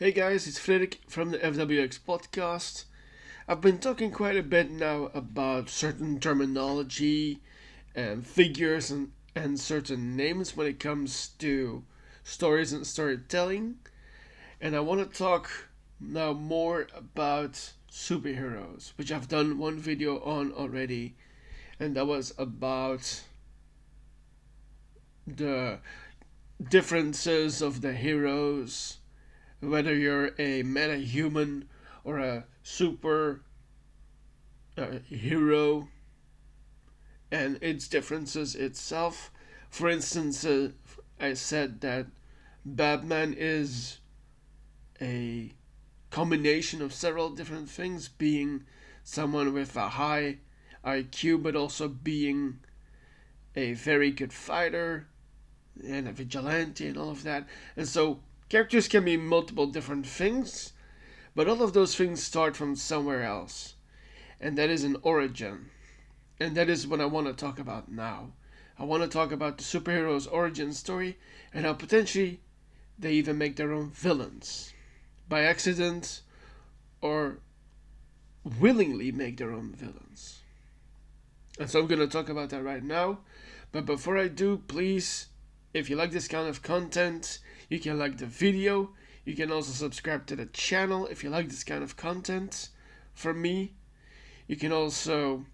Hey guys, it's Frederik from the FWX podcast. I've been talking quite a bit now about certain terminology and figures and certain names when it comes to stories and storytelling. And I want to talk now more about superheroes, which I've done one video on already, and that was about the differences of the heroes, whether you're a meta-human or a super hero, and its differences itself. For instance, I said that Batman is a combination of several different things, being someone with a high IQ, but also being a very good fighter and a vigilante and all of that. And so characters can be multiple different things, but all of those things start from somewhere else, and that is an origin. And that is what I want to talk about now. I want to talk about the superhero's origin story and how potentially they even make their own villains by accident or willingly make their own villains. And so I'm going to talk about that right now. But before I do, please, if you like this kind of content, you can like the video. You can also subscribe to the channel if you like this kind of content from me. You can also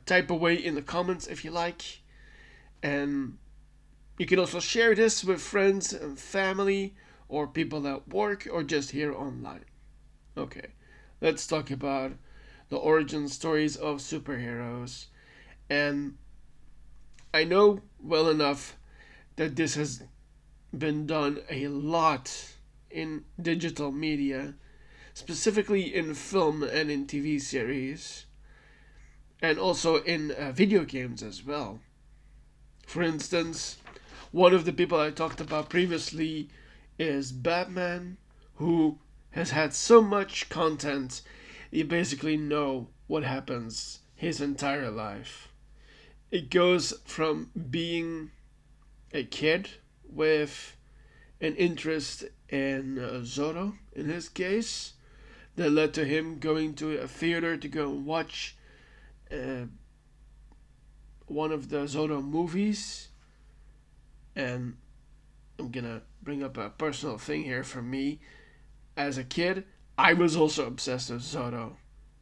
type away in the comments if you like. And you can also share this with friends and family or people at work or just here online. Okay, let's talk about the origin stories of superheroes. And I know well enough that this has been done a lot in digital media, specifically in film and in TV series, and also in video games as well. For instance, one of the people I talked about previously is Batman, who has had so much content, you basically know what happens his entire life. It goes from being a kid with an interest in Zorro, in his case, that led to him going to a theater to go and watch one of the Zorro movies. And I'm gonna bring up a personal thing here for me. As a kid, I was also obsessed with Zorro.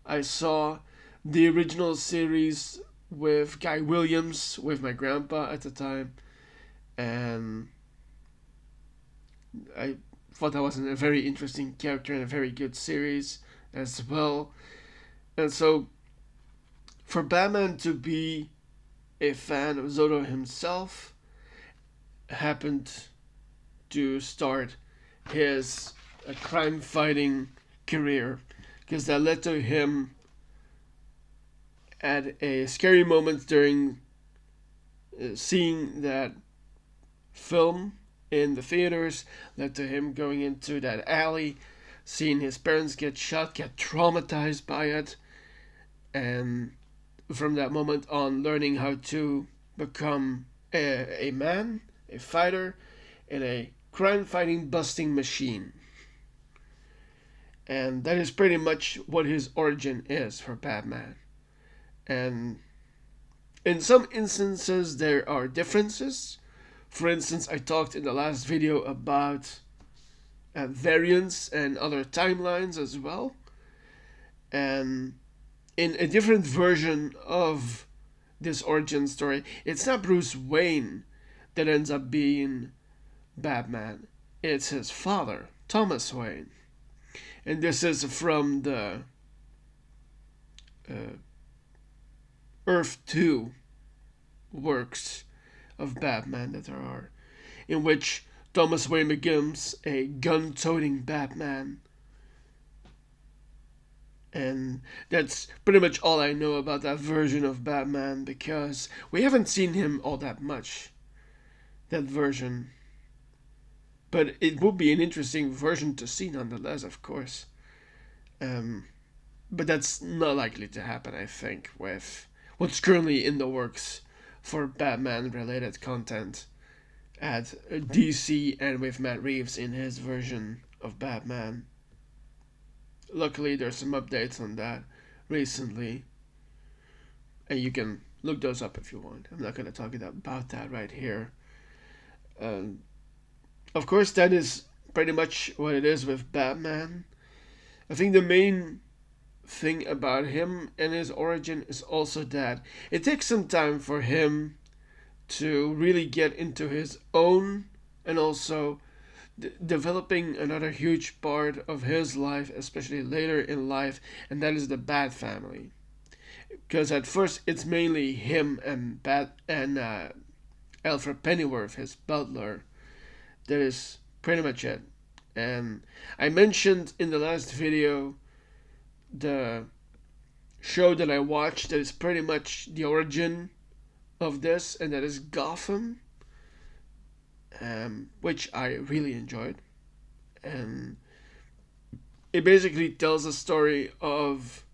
I saw the original series with Guy Williams with my grandpa at the time, and I thought that was a very interesting character and a very good series as well. And so, for Batman to be a fan of Zorro himself happened to start his crime fighting career, because that led to him at a scary moment during seeing that film in the theaters, led to him going into that alley, seeing his parents get shot, get traumatized by it, and from that moment on learning how to become a man, a fighter, and a crime fighting busting machine. And that is pretty much what his origin is for Batman. And in some instances there are differences. For instance, I talked in the last video about variants and other timelines as well. And in a different version of this origin story, it's not Bruce Wayne that ends up being Batman. It's his father, Thomas Wayne. And this is from the Earth 2 works of Batman that there are, in which Thomas Wayne becomes a gun-toting Batman. And that's pretty much all I know about that version of Batman, because we haven't seen him all that much, that version. But it would be an interesting version to see nonetheless, of course. But that's not likely to happen, I think, with what's currently in the works for Batman-related content. at DC and with Matt Reeves in his version of Batman. Luckily, there's some updates on that recently, and you can look those up if you want. I'm not going to talk about that right here. Um, of course, that is pretty much what it is with Batman. I think the main thing about him and his origin is also that it takes some time for him to really get into his own, and also developing another huge part of his life, especially later in life, and that is the Bat family. Because at first it's mainly him and Alfred Pennyworth, his butler. That is pretty much it. And I mentioned in the last video the show that I watched that is pretty much the origin of this, and that is Gotham, which I really enjoyed. And it basically tells a story of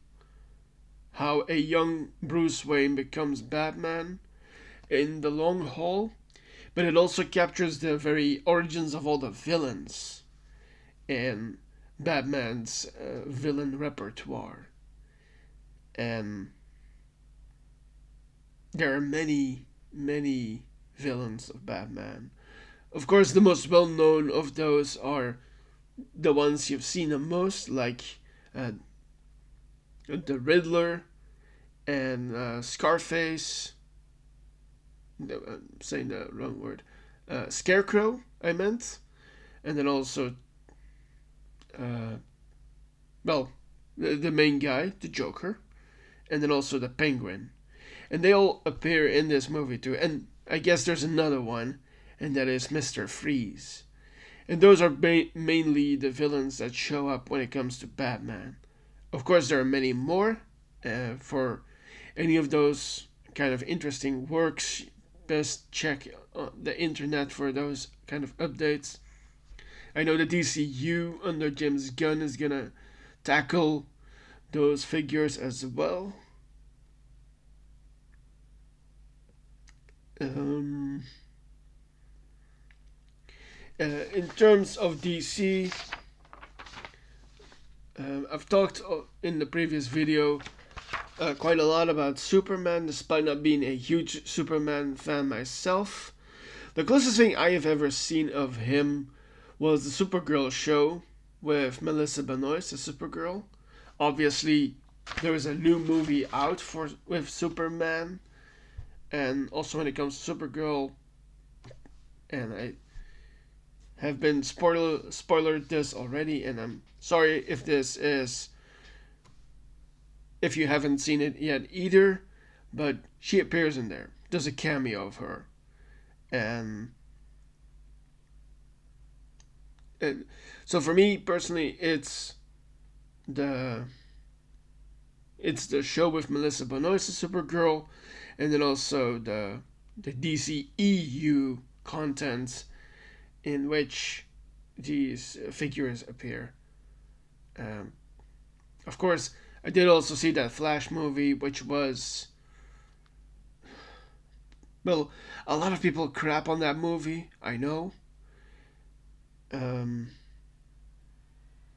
how a young Bruce Wayne becomes Batman in the long haul, but it also captures the very origins of all the villains in Batman's villain repertoire. And there are many, many villains of Batman. Of course, the most well known of those are the ones you've seen the most, like uh, the Riddler and Scarface. No, I'm saying the wrong word. Scarecrow, I meant. And then also, uh, well, the main guy, the Joker. And then also the Penguin. And they all appear in this movie too. And I guess there's another one, and that is Mr. Freeze. And those are mainly the villains that show up when it comes to Batman. Of course, there are many more. For any of those kind of interesting works, best check the internet for those kind of updates. I know the DCU under James Gunn is gonna tackle those figures as well. Um, in terms of DC, I've talked in the previous video quite a lot about Superman, despite not being a huge Superman fan myself. The closest thing I have ever seen of him was the Supergirl show with Melissa Benoist, as Supergirl. Obviously, there is a new movie out with Superman, and also when it comes to Supergirl, and I have been spoilered this already, and I'm sorry if you haven't seen it yet either, but she appears in there. There's a cameo of her, and so for me personally, the it's the show with Melissa Benoist, Supergirl, and then also the DCEU content in which these figures appear. Um, of course, I did also see that Flash movie, which was, well, a lot of people crap on that movie. I know, um,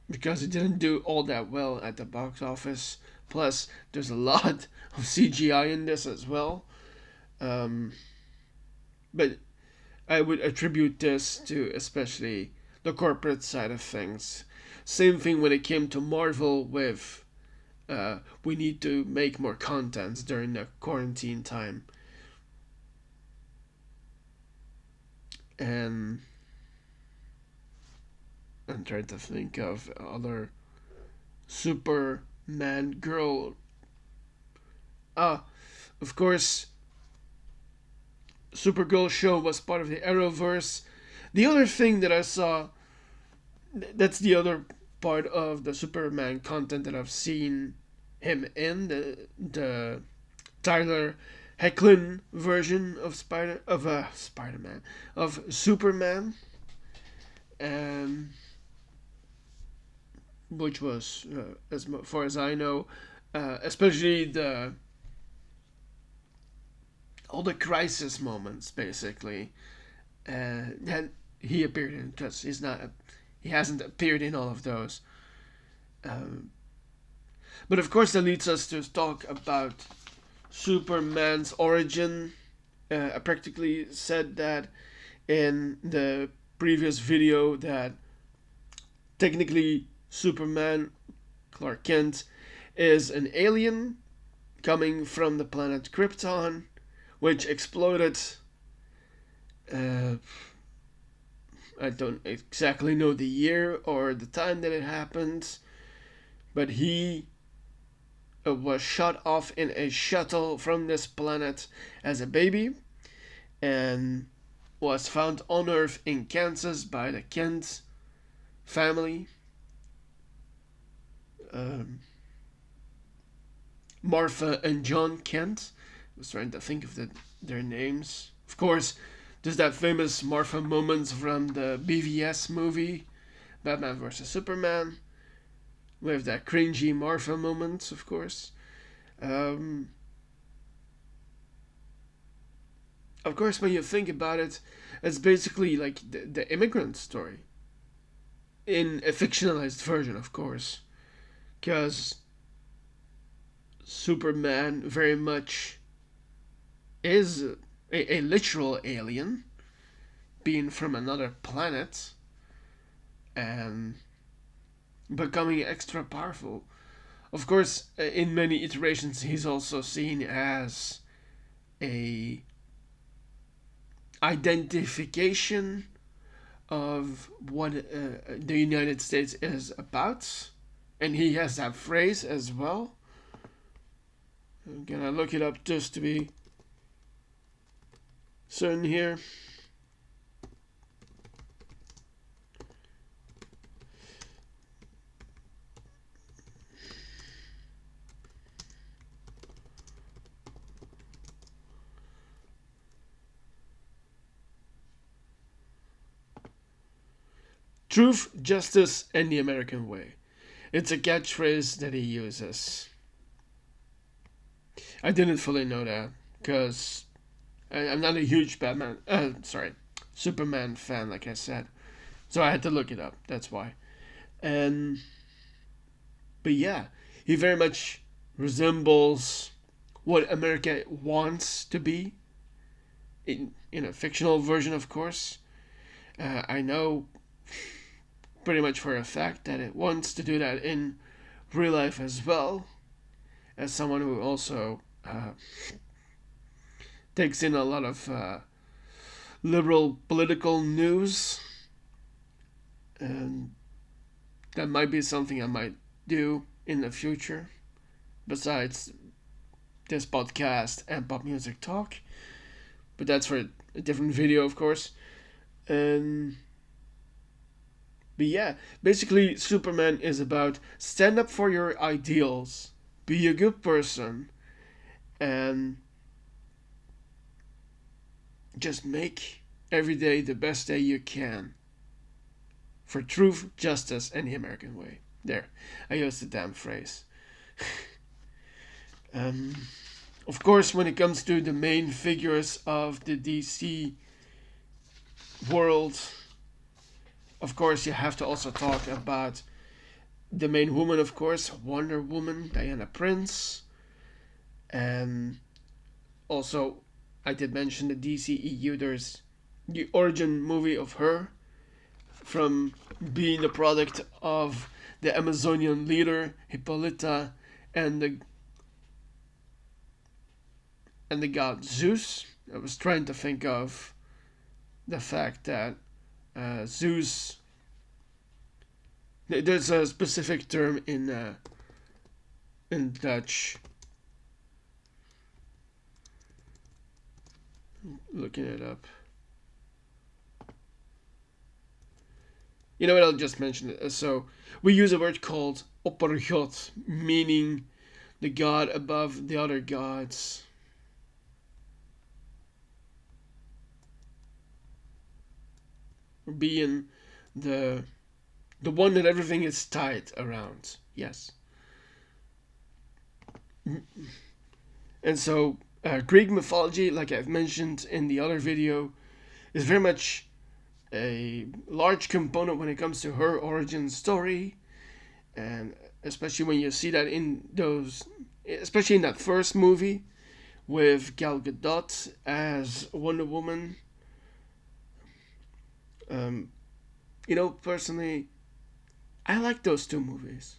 because it didn't do all that well at the box office. Plus, there's a lot of CGI in this as well. Um, but I would attribute this to especially the corporate side of things. Same thing when it came to Marvel with we need to make more content during the quarantine time. And I'm trying to think of other Superman girl. Of course, Supergirl show was part of the Arrowverse. The other thing that I saw, that's the other part of the Superman content that I've seen him in, the Tyler Hoechlin version of Spider-Man, of Superman, and which was as far as I know, especially the all the crisis moments basically, that he appeared in, because he hasn't appeared in all of those. Um, but of course, that leads us to talk about Superman's origin. I practically said that in the previous video that technically Superman, Clark Kent, is an alien coming from the planet Krypton, which exploded. Uh, I don't exactly know the year or the time that it happened, but he was shot off in a shuttle from this planet as a baby and was found on Earth in Kansas by the Kent family. Um, Martha and John Kent. I was trying to think of their names. Of course, there's that famous Martha moment from the BVS movie, Batman vs. Superman, with that cringy Martha moment, of course. Um, of course, when you think about it, it's basically like the immigrant story. In a fictionalized version, of course. Because Superman very much is a literal alien, being from another planet, and becoming extra powerful. Of course, in many iterations, he's also seen as a identification of what the United States is about, and he has that phrase as well. I'm gonna look it up just to be certain here. Truth, justice, and the American way. It's a catchphrase that he uses. I didn't fully know that because I'm not a huge Superman fan, like I said. So I had to look it up. That's why. And but yeah, he very much resembles what America wants to be in a fictional version, of course. I know pretty much for a fact that it wants to do that in real life as well. As someone who also takes in a lot of liberal political news, and that might be something I might do in the future, besides this podcast and pop music talk. But that's for a different video, of course. And but yeah, basically, Superman is about stand up for your ideals, be a good person, and just make every day the best day you can for truth, justice, and the American way. There, I used the damn phrase. um, of course, when it comes to the main figures of the DC world, of course, you have to also talk about the main woman, of course, Wonder Woman, Diana Prince. And also, I did mention the DCEU, there's the origin movie of her, from being the product of the Amazonian leader, Hippolyta, and the god Zeus. I was trying to think of the fact that Zeus. There's a specific term in Dutch. Looking it up. You know what? I'll just mention it. So we use a word called oppergod, meaning the god above the other gods. Being the one that everything is tied around. Yes. And so Greek mythology, like I've mentioned in the other video, is very much a large component when it comes to her origin story, and especially when you see that in those, especially in that first movie with Gal Gadot as Wonder Woman. Um, Personally, I like those two movies.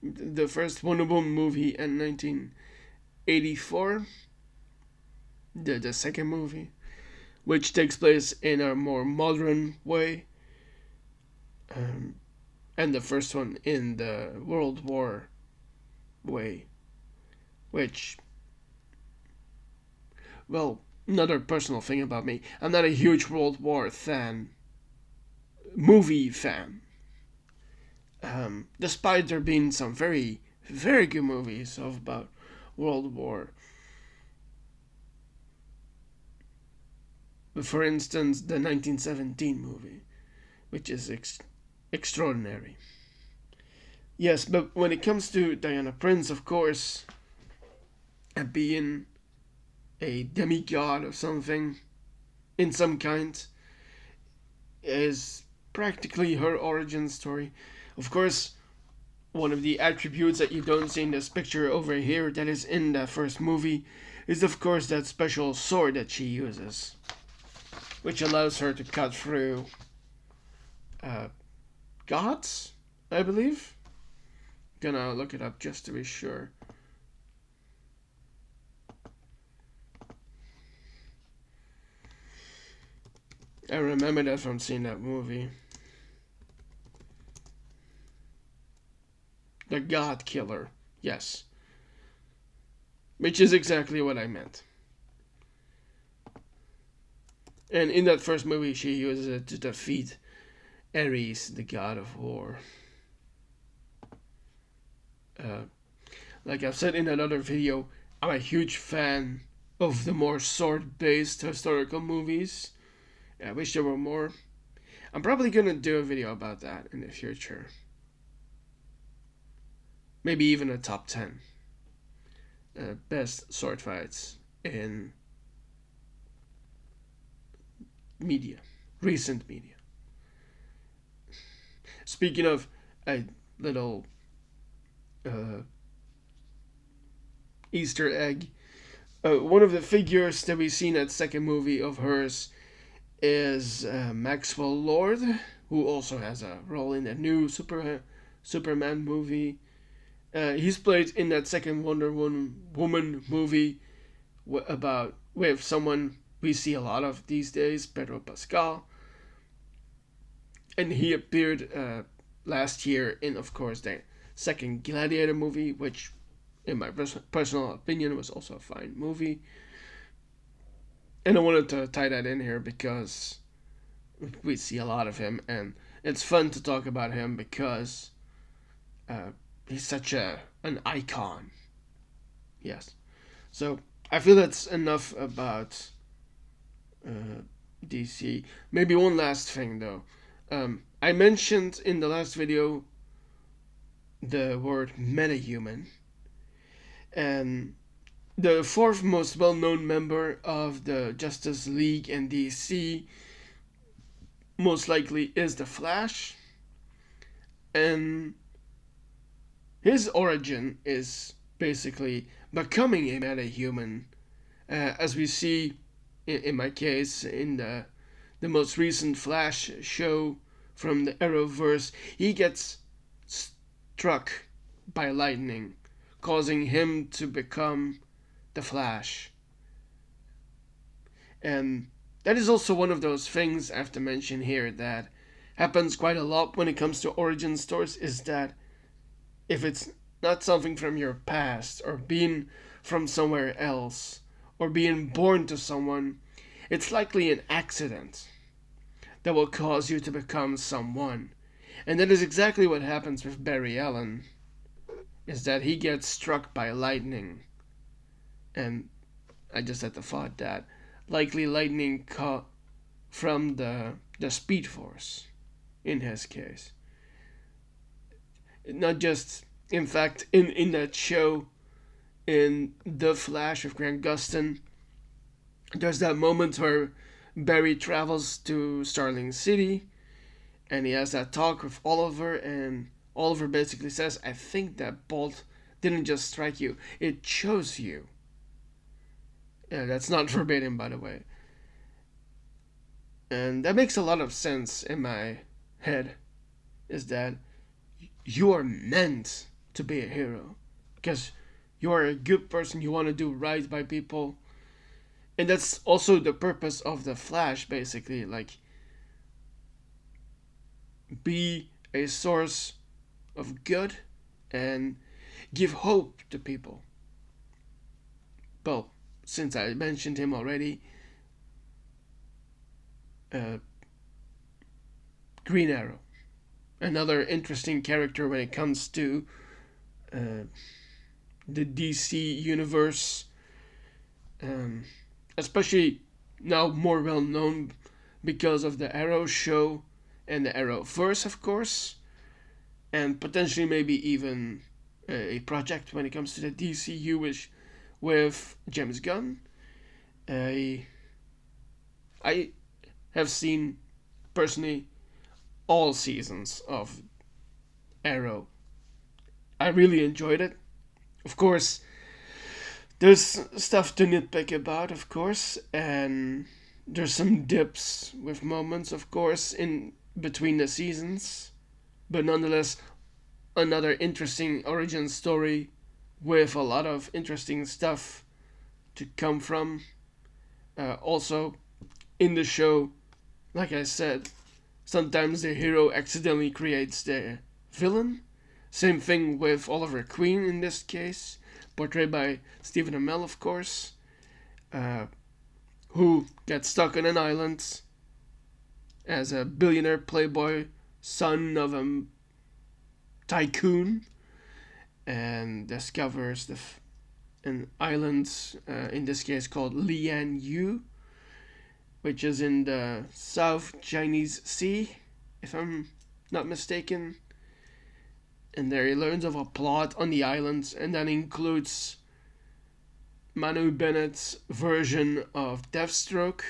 The first Wonder Woman movie in 1984, the second movie, which takes place in a more modern way, um, and the first one in the World War way, which, well, another personal thing about me, I'm not a huge World War movie fan. Despite there being some very, very good movies of about World War. For instance, the 1917 movie, which is extraordinary. Yes, but when it comes to Diana Prince, of course, being a demigod or something, in some kind, is practically her origin story. Of course, one of the attributes that you don't see in this picture over here that is in that first movie is, of course, that special sword that she uses, which allows her to cut through gods, I believe. Gonna look it up just to be sure. I remember that from seeing that movie. The God Killer, yes. Which is exactly what I meant. And in that first movie, she uses it to defeat Ares, the god of war. Like I've said in another video, I'm a huge fan of the more sword-based historical movies. I wish there were more. I'm probably gonna do a video about that in the future. Maybe even a top 10 best sword fights in media, recent media. Speaking of a little Easter egg, one of the figures that we see in that second movie of hers is Maxwell Lord, who also has a role in the new Superman movie. He's played in that second Wonder Woman movie with someone we see a lot of these days, Pedro Pascal, and he appeared last year in, of course, the second Gladiator movie, which, in my personal opinion, was also a fine movie. And I wanted to tie that in here because we see a lot of him, and it's fun to talk about him because he's such an icon. Yes. So I feel that's enough about DC. Maybe one last thing though. I mentioned in the last video the word metahuman, and the fourth most well-known member of the Justice League in DC most likely is the Flash, and his origin is basically becoming a metahuman, as we see in my case in the most recent Flash show from the Arrowverse. He gets struck by lightning, causing him to become the Flash. And that is also one of those things I have to mention here that happens quite a lot when it comes to origin stories, is that if it's not something from your past or being from somewhere else or being born to someone, it's likely an accident that will cause you to become someone. And that is exactly what happens with Barry Allen, is that he gets struck by lightning. And I just had the thought that likely lightning caught from the Speed Force in his case. Not just, in fact, in that show, in The Flash of Grant Gustin, there's that moment where Barry travels to Starling City and he has that talk with Oliver, and Oliver basically says, I think that bolt didn't just strike you, it chose you. Yeah, that's not verbatim, by the way. And that makes a lot of sense in my head, is that you are meant to be a hero. Because you are a good person, you want to do right by people. And that's also the purpose of the Flash, basically. Like, be a source of good and give hope to people. Well, since I mentioned him already, uh, Green Arrow. Another interesting character when it comes to uh, the DC universe, um, especially now more well known because of the Arrow show and the Arrowverse, of course, and potentially maybe even a project when it comes to the DCU with James Gunn. I I have seen personally all seasons of Arrow. I really enjoyed it. Of course, there's stuff to nitpick about, of course, and there's some dips with moments, of course, in between the seasons. But nonetheless, another interesting origin story with a lot of interesting stuff to come from. Also, in the show, like I said, sometimes the hero accidentally creates the villain. Same thing with Oliver Queen in this case, portrayed by Stephen Amell, of course, uh, who gets stuck on an island as a billionaire playboy, son of a tycoon, and discovers an island, in this case called Lian Yu, which is in the South Chinese Sea, if I'm not mistaken. And there he learns of a plot on the island, and that includes Manu Bennett's version of Deathstroke,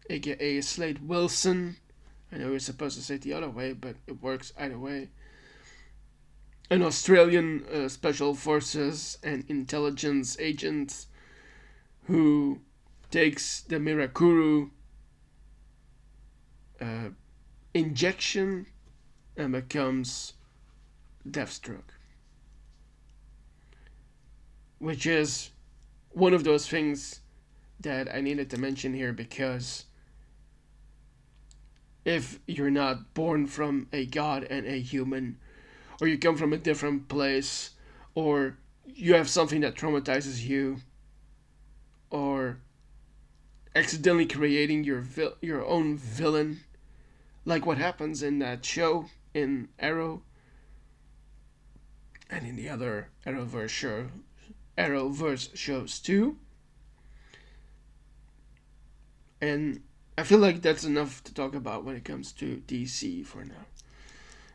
aka Slade Wilson. I know you're supposed to say it the other way, but it works either way. An Australian special forces and intelligence agent who takes the Mirakuru uh, injection and becomes Deathstroke. Which is one of those things that I needed to mention here, because if you're not born from a god and a human, or you come from a different place, or you have something that traumatizes you, or accidentally creating your own villain, like what happens in that show in Arrow and in the other Arrowverse shows too. And I feel like that's enough to talk about when it comes to DC for now.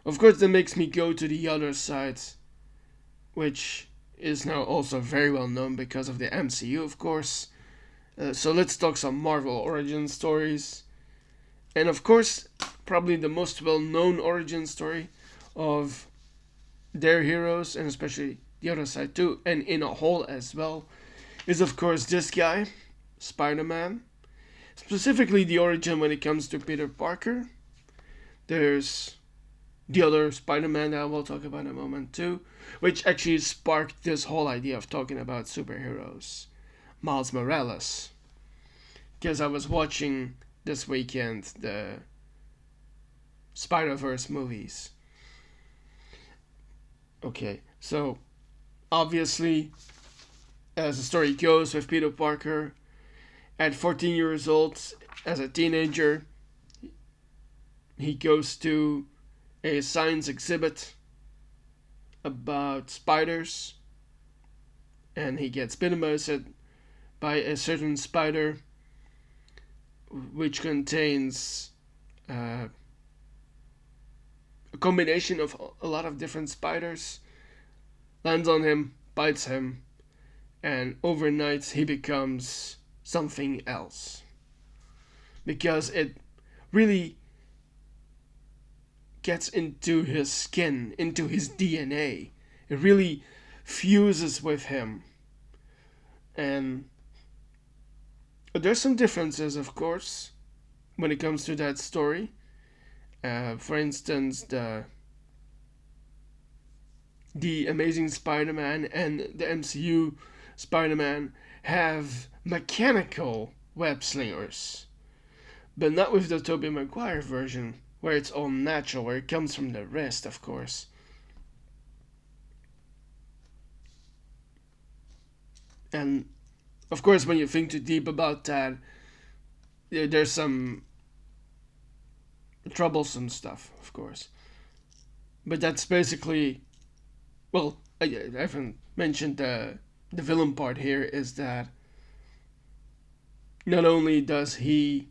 Of course, that makes me go to the other side, which is now also very well known because of the MCU, of course. So let's talk some Marvel origin stories. And of course, probably the most well known origin story of their heroes, and especially the other side too, and in a whole as well, is of course this guy, Spider Man. Specifically, the origin when it comes to Peter Parker. There's the other Spider-Man that we'll talk about in a moment too, which actually sparked this whole idea of talking about superheroes. Miles Morales. Because I was watching this weekend the Spider-Verse movies. Okay, so obviously, as the story goes with Peter Parker, at 14 years old, as a teenager, he goes to a science exhibit about spiders, and he gets bitten by a certain spider, which contains a combination of a lot of different spiders, lands on him, bites him, and overnight he becomes something else. because it really gets into his skin, into his DNA. It really fuses with him. And there's some differences, of course, when it comes to that story. For instance, the Amazing Spider-Man and the MCU Spider-Man have mechanical web slingers, but not with the Tobey Maguire version, where it's all natural, where it comes from the wrist, of course. And of course, when you think too deep about that, there's some troublesome stuff, of course. But that's basically, well, I haven't mentioned the villain part here is that not only does he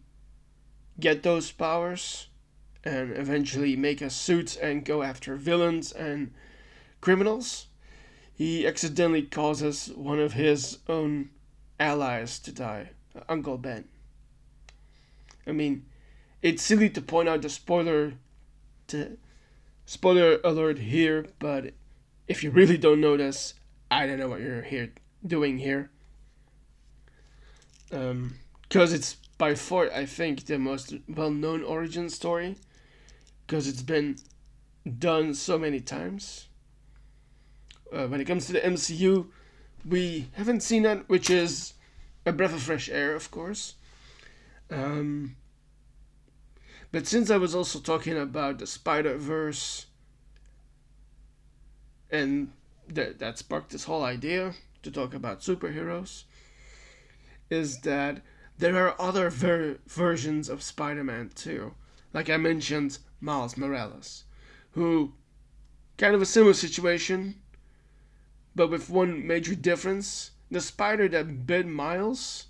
get those powers and eventually make a suit and go after villains and criminals, he accidentally causes one of his own allies to die, Uncle Ben. I mean, it's silly to point out the spoiler alert here, but if you really don't know this, I don't know what you're here doing here. Because it's by far, I think, the most well-known origin story, because it's been done so many times. When it comes to the MCU, we haven't seen that, which is a breath of fresh air, of course. But since I was also talking about the Spider-Verse, and that sparked this whole idea to talk about superheroes, is that there are other versions of Spider-Man too. Like I mentioned, Miles Morales, who kind of a similar situation, but with one major difference. The spider that bit Miles,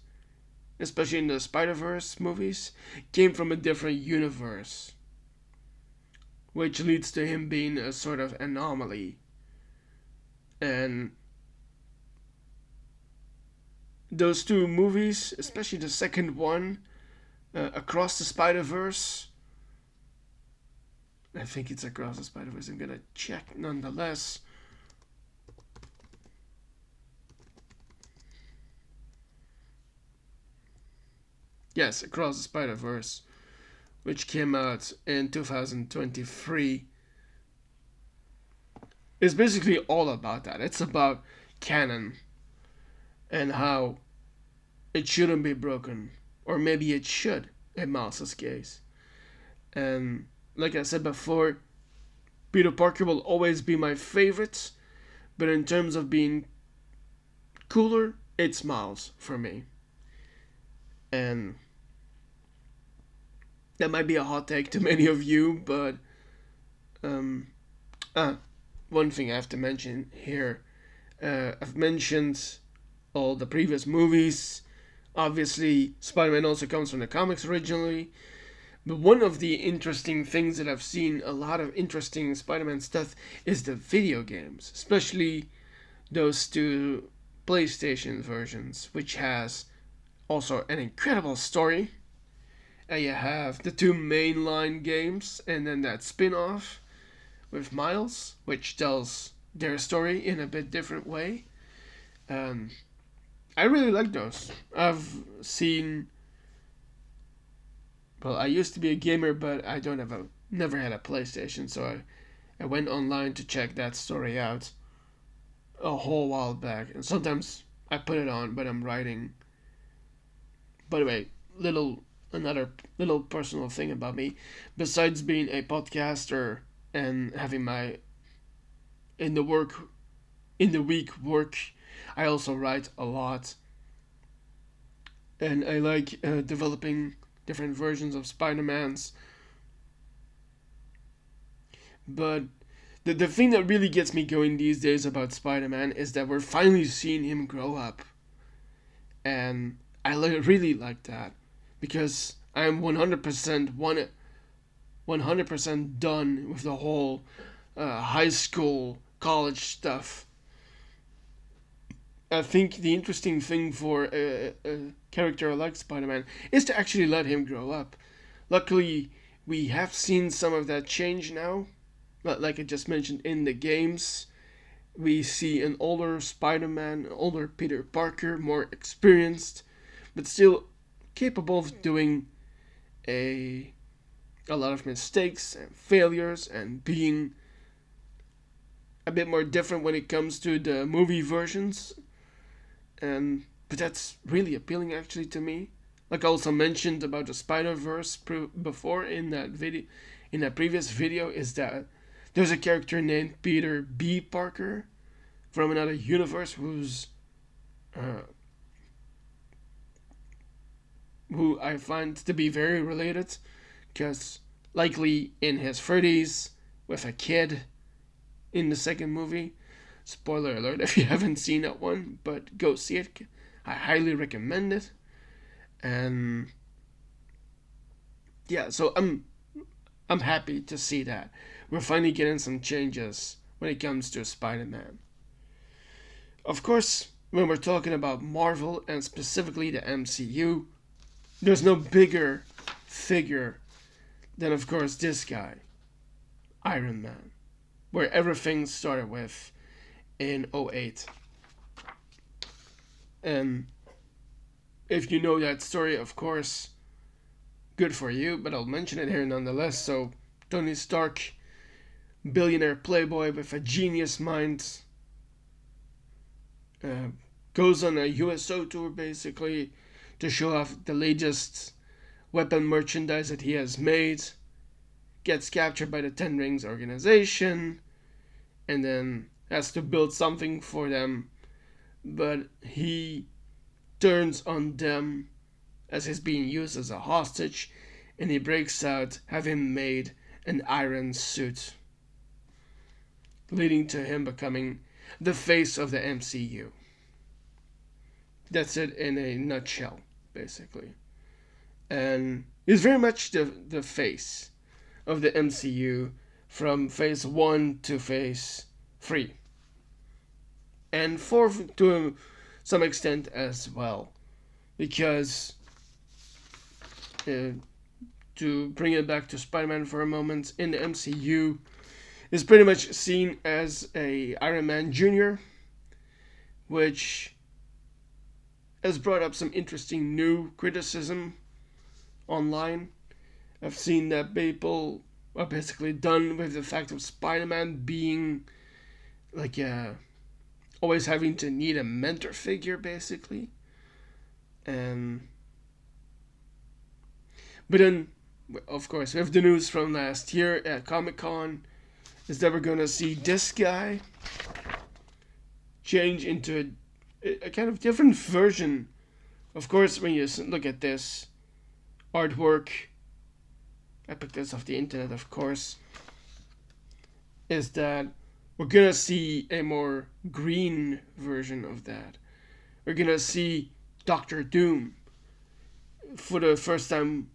especially in the Spider-Verse movies, came from a different universe, which leads to him being a sort of anomaly. And those two movies, especially the second one, Across the Spider-Verse, I think it's Across the Spider-Verse, I'm gonna check nonetheless. Yes, Across the Spider-Verse, which came out in 2023, is basically all about that. It's about canon and how it shouldn't be broken, or maybe it should in Miles' case. And like I said before, Peter Parker will always be my favorite, but in terms of being cooler, it's Miles for me. And that might be a hot take to many of you, but one thing I have to mention here. I've mentioned all the previous movies. Obviously, Spider-Man also comes from the comics originally. But one of the interesting things that I've seen a lot of interesting Spider-Man stuff is the video games, especially those two PlayStation versions, which has also an incredible story. And you have the two mainline games, and then that spin-off with Miles, which tells their story in a bit different way. I really like those. I've seen. Well, I used to be a gamer, but I don't have never had a PlayStation, so I went online to check that story out a whole while back. And sometimes I put it on, but I'm writing. By the way, another little personal thing about me, besides being a podcaster and having my in the week work, I also write a lot, and I like developing different versions of Spider-Mans. But the thing that really gets me going these days about Spider-Man is that we're finally seeing him grow up, and I really like that, because I'm 100% done with the whole high school college stuff. I think the interesting thing for a character like Spider-Man is to actually let him grow up. Luckily, we have seen some of that change now. But like I just mentioned in the games, we see an older Spider-Man, an older Peter Parker, more experienced, but still capable of doing a a lot of mistakes and failures and being a bit more different when it comes to the movie versions. And but that's really appealing actually to me. Like I also mentioned about the Spider Verse before in that video, in that previous video, is that there's a character named Peter B. Parker from another universe uh, who I find to be very related, because likely in his 30s with a kid in the second movie. Spoiler alert if you haven't seen that one, but go see it. I highly recommend it. And yeah, so I'm happy to see that we're finally getting some changes when it comes to Spider-Man. Of course, when we're talking about Marvel and specifically the MCU, there's no bigger figure than, of course, this guy, Iron Man, where everything started with in '08. And if you know that story, of course, good for you, but I'll mention it here nonetheless. So, Tony Stark, billionaire playboy with a genius mind, uh, goes on a USO tour basically to show off the latest weapon merchandise that he has made, gets captured by the Ten Rings organization, and then has to build something for them, but he turns on them as he's being used as a hostage, and he breaks out having made an iron suit, leading to him becoming the face of the MCU. That's it in a nutshell, basically. And he's very much the face of the MCU from phase 1 to phase 3. And 4 to some extent as well. Because, to bring it back to Spider-Man for a moment, in the MCU, is pretty much seen as a Iron Man Jr., which has brought up some interesting new criticism online. I've seen that people are basically done with the fact of Spider-Man being like always having to need a mentor figure, basically. And but then, of course, we have the news from last year at Comic-Con is that we're gonna see this guy change into a kind of different version. Of course, when you look at this artwork, I picked this off the internet, of course, is that we're gonna see a more green version of that. We're gonna see Doctor Doom for the first time,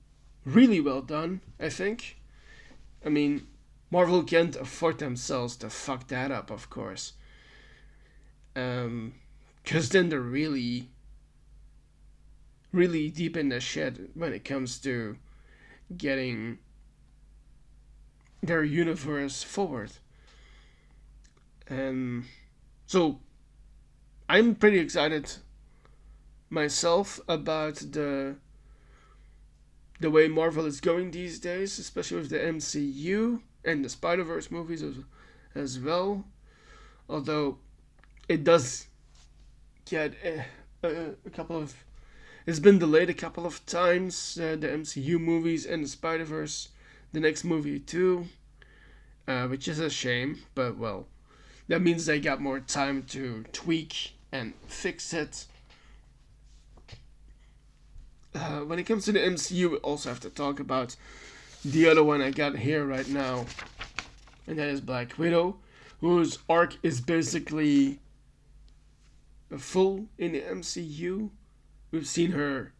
really well done, I think. I mean, Marvel can't afford themselves to fuck that up, of course. Because then they're really, really deep in the shit when it comes to getting their universe forward. And so I'm pretty excited myself about the way Marvel is going these days, especially with the MCU and the Spider-Verse movies as well. Although it does get a couple of... It's been delayed a couple of times, the MCU movies and the Spider-Verse, the next movie too, which is a shame, but well, that means they got more time to tweak and fix it. When it comes to the MCU, we also have to talk about the other one I got here right now, and that is Black Widow, whose arc is basically full in the MCU. We've seen her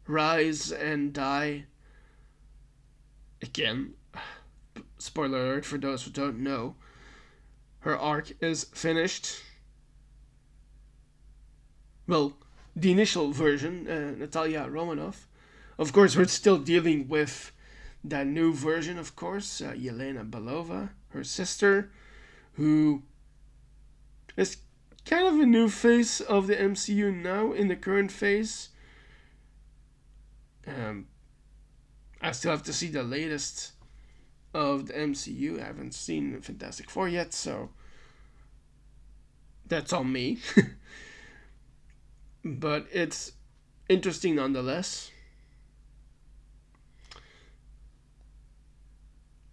rise and die again. Spoiler alert for those who don't know. Her arc is finished. well, the initial version, Natalia Romanoff. Of course, we're still dealing with that new version, of course, Yelena Belova, her sister, who is kind of a new face of the MCU now in the current phase. Um, I still have to see the latest of the MCU. I haven't seen Fantastic Four yet, so that's on me. But it's interesting nonetheless.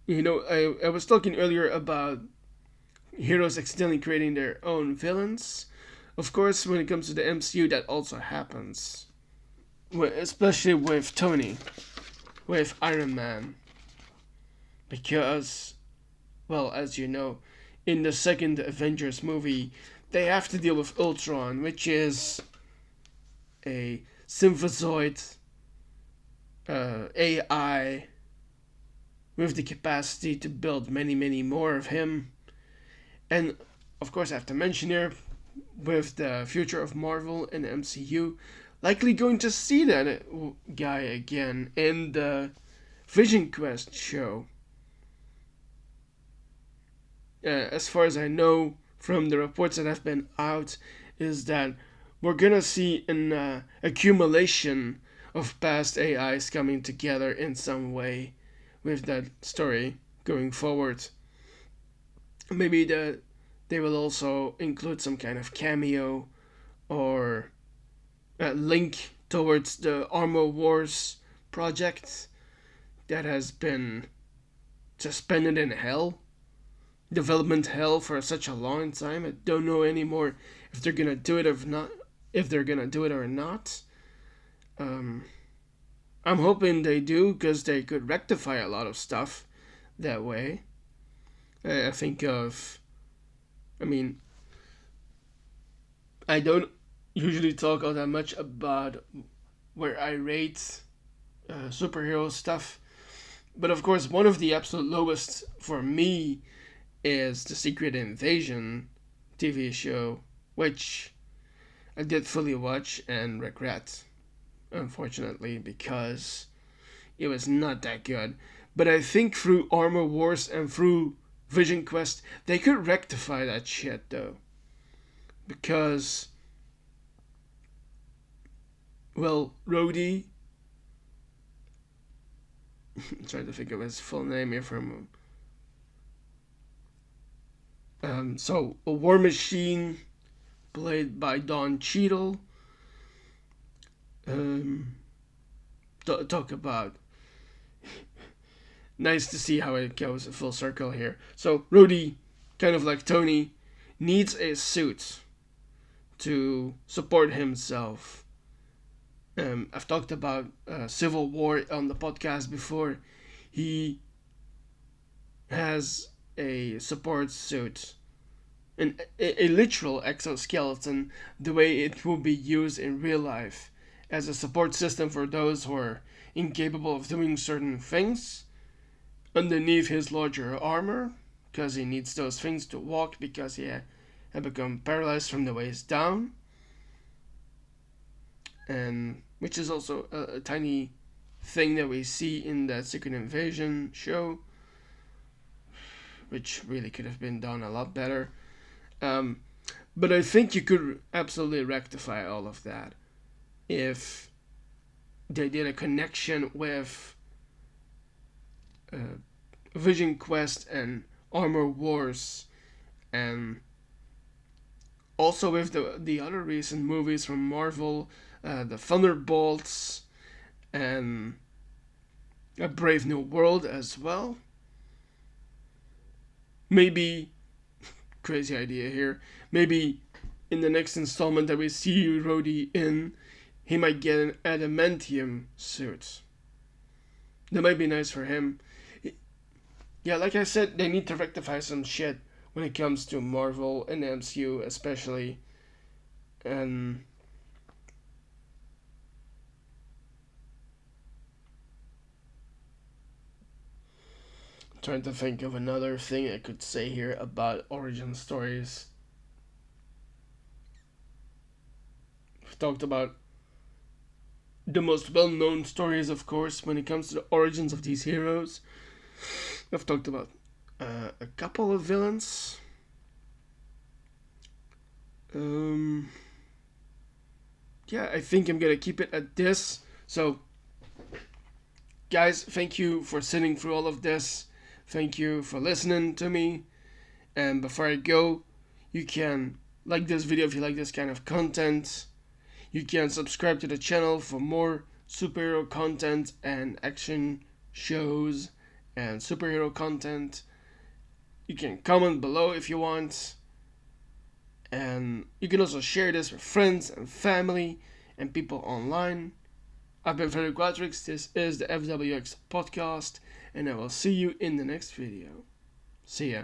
I was talking earlier about heroes accidentally creating their own villains. Of course, when it comes to the MCU, that also happens. Especially with Tony, with Iron Man. Because, well, as you know, in the second Avengers movie, they have to deal with Ultron, which is a synthozoid AI with the capacity to build many, many more of him. And of course, I have to mention here, with the future of Marvel and the MCU, likely going to see that guy again in the Vision Quest show. As far as I know from the reports that have been out, is that we're gonna see an accumulation of past AIs coming together in some way with that story going forward. Maybe they will also include some kind of cameo or a link towards the Armor Wars project that has been suspended in hell, development hell, for such a long time. I don't know anymore if they're gonna do it or not. If they're gonna do it or not. I'm hoping they do, because they could rectify a lot of stuff that way. I think of. I mean, I don't usually talk all that much about where I rate superhero stuff, but of course, one of the absolute lowest for me is the Secret Invasion TV show, which I did fully watch and regret, unfortunately, because it was not that good. But I think through Armor Wars and through Vision Quest, they could rectify that shit, though. Because, well, Rhodey. I'm trying to think of his full name here for a moment. So, a War Machine, played by Don Cheadle. Talk about. Nice to see how it goes full circle here. So, Rhodey, kind of like Tony, needs a suit to support himself. I've talked about Civil War on the podcast before. He has a support suit, a literal exoskeleton, the way it will be used in real life as a support system for those who are incapable of doing certain things underneath his larger armor, because he needs those things to walk, because he had become paralyzed from the waist down. And which is also a tiny thing that we see in that Secret Invasion show, which really could have been done a lot better. But I think you could absolutely rectify all of that if they did a connection with Vision Quest and Armor Wars, and also with the other recent movies from Marvel, the Thunderbolts, and A Brave New World as well. Maybe, crazy idea here, maybe in the next installment that we see Rhodey in, he might get an adamantium suit. That might be nice for him. Yeah, like I said, they need to rectify some shit when it comes to Marvel and MCU especially. And I'm trying to think of another thing I could say here about origin stories. talked about the most well-known stories, of course, when it comes to the origins of these heroes. I've talked about a couple of villains. Yeah, I think I'm gonna keep it at this. So, guys, thank you for sitting through all of this. Thank you for listening to me. And before I go, you can like this video if you like this kind of content. You can subscribe to the channel for more superhero content and action shows and superhero content. You can comment below if you want. And you can also share this with friends and family and people online. I've been Frederik. This is the FWX podcast, and I will see you in the next video. See ya.